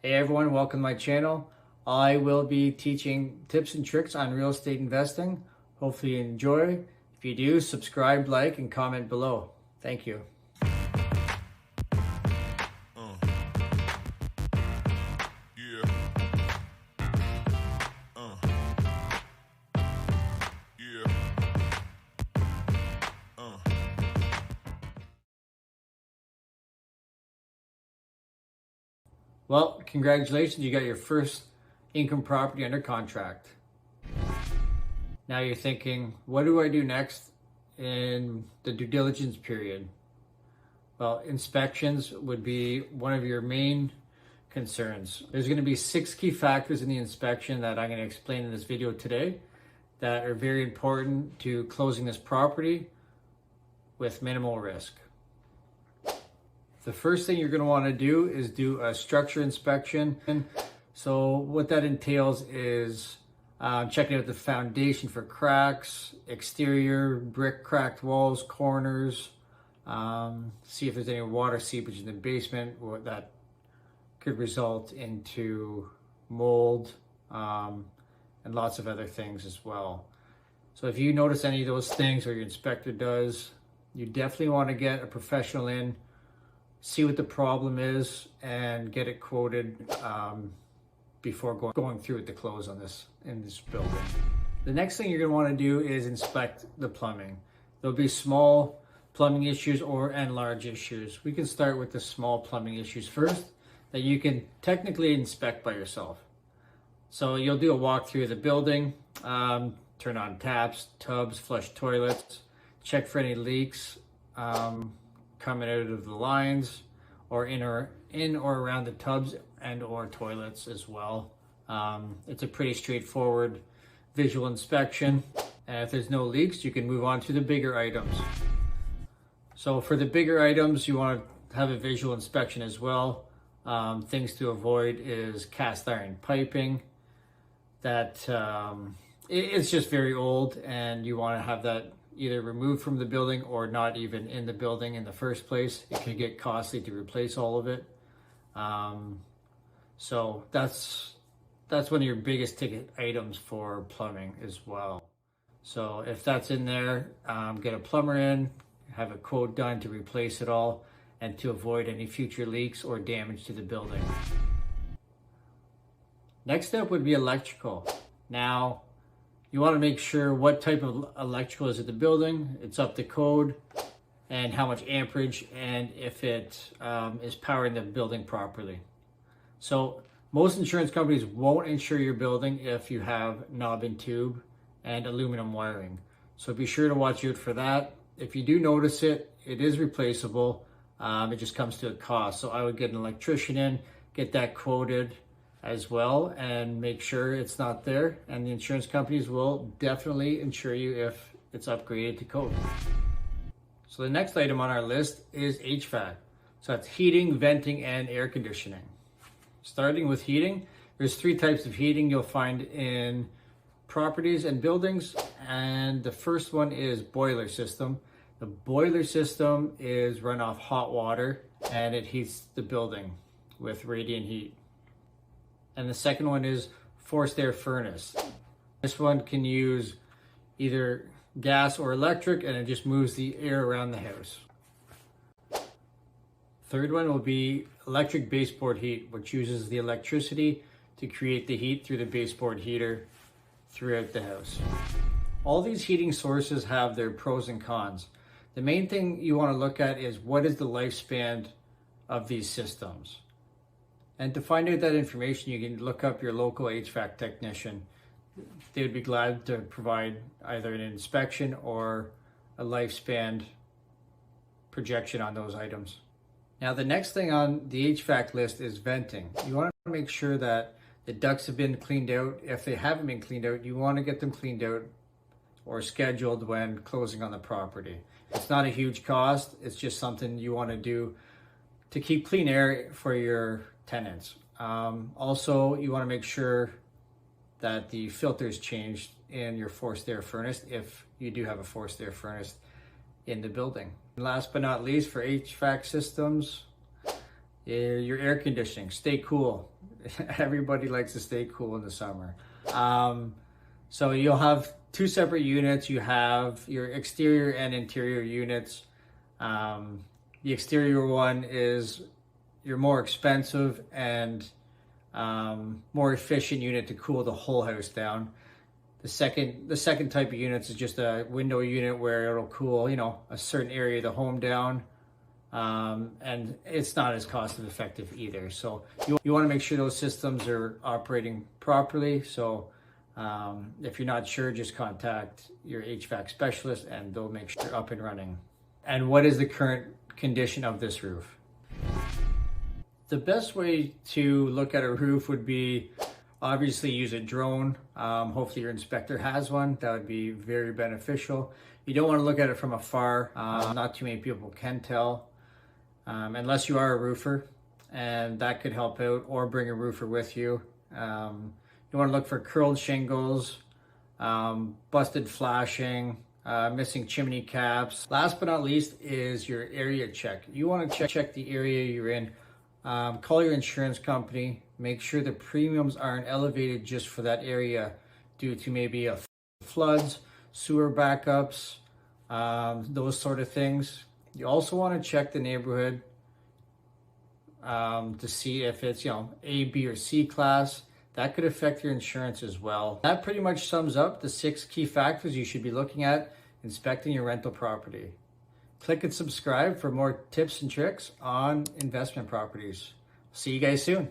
Hey everyone, welcome to my channel. I will be teaching tips and tricks on real estate investing. Hopefully you enjoy. If you do, subscribe, like, and comment below. Thank you. Well, congratulations, you got your first income property under contract. Now you're thinking, what do I do next in the due diligence period? Well, inspections would be one of your main concerns. There's going to be 6 key factors in the inspection that I'm going to explain in this video today that are very important to closing this property with minimal risk. The first thing you're going to want to do is do a structure inspection. So what that entails is checking out the foundation for cracks, exterior, brick cracked walls, corners, see if there's any water seepage in the basement or that could result into mold and lots of other things as well. So if you notice any of those things or your inspector does, you definitely want to get a professional in, see what the problem is, and get it quoted before going through with the close on this in this building. The next thing you're going to want to do is inspect the plumbing. There'll be small plumbing issues and large issues. We can start with the small plumbing issues first that you can technically inspect by yourself. So you'll do a walkthrough of the building, turn on taps, tubs, flush toilets, check for any leaks coming out of the lines or in or around the tubs and or toilets as well. It's a pretty straightforward visual inspection, and if there's no leaks, you can move on to the bigger items. So for the bigger items, you want to have a visual inspection as well. Things to avoid is cast iron piping that it's just very old, and you want to have that either removed from the building or not even in the building in the first place. It can get costly to replace all of it. So that's one of your biggest ticket items for plumbing as well. So if that's in there, get a plumber in, have a quote done to replace it all and to avoid any future leaks or damage to the building. Next up would be electrical. Now, you want to make sure what type of electrical is at the building, it's up to code, and how much amperage, and if it is powering the building properly. So most insurance companies won't insure your building if you have knob and tube and aluminum wiring. So be sure to watch out for that. If you do notice it, it is replaceable. It just comes to a cost. So I would get an electrician in, get that quoted as well, and make sure it's not there, and the insurance companies will definitely insure you if it's upgraded to code. So the next item on our list is HVAC. So that's heating, venting, and air conditioning. Starting with heating, there's 3 types of heating you'll find in properties and buildings, and the first one is boiler system. The boiler system is run off hot water, and it heats the building with radiant heat. And the second one is forced air furnace. This one can use either gas or electric, and it just moves the air around the house. Third one will be electric baseboard heat, which uses the electricity to create the heat through the baseboard heater throughout the house. All these heating sources have their pros and cons. The main thing you want to look at is what is the lifespan of these systems. And to find out that information, you can look up your local HVAC technician. They would be glad to provide either an inspection or a lifespan projection on those items. Now, the next thing on the HVAC list is venting. You want to make sure that the ducts have been cleaned out. If they haven't been cleaned out, you want to get them cleaned out or scheduled when closing on the property. It's not a huge cost. It's just something you want to do to keep clean air for your tenants. Also, you want to make sure that the filter is changed in your forced air furnace if you do have a forced air furnace in the building. And last but not least, for HVAC systems, your air conditioning. Stay cool. Everybody likes to stay cool in the summer. So you'll have two separate units. You have your exterior and interior units. The exterior one is your more expensive and more efficient unit to cool the whole house down. The second type of units is just a window unit where it'll cool, a certain area of the home down. And it's not as cost effective either. So you want to make sure those systems are operating properly. So if you're not sure, just contact your HVAC specialist and they'll make sure you're up and running. And what is the current condition of this roof? The best way to look at a roof would be obviously use a drone. Hopefully your inspector has one. That would be very beneficial. You don't want to look at it from afar. Not too many people can tell, unless you are a roofer, and that could help out, or bring a roofer with you. You want to look for curled shingles, busted flashing, missing chimney caps. Last but not least is your area check. You want to check the area you're in. Call your insurance company. Make sure the premiums aren't elevated just for that area due to maybe floods, sewer backups, those sort of things. You also want to check the neighborhood to see if it's A, B, or C class. That could affect your insurance as well. That pretty much sums up the 6 key factors you should be looking at inspecting your rental property. Click and subscribe for more tips and tricks on investment properties. See you guys soon.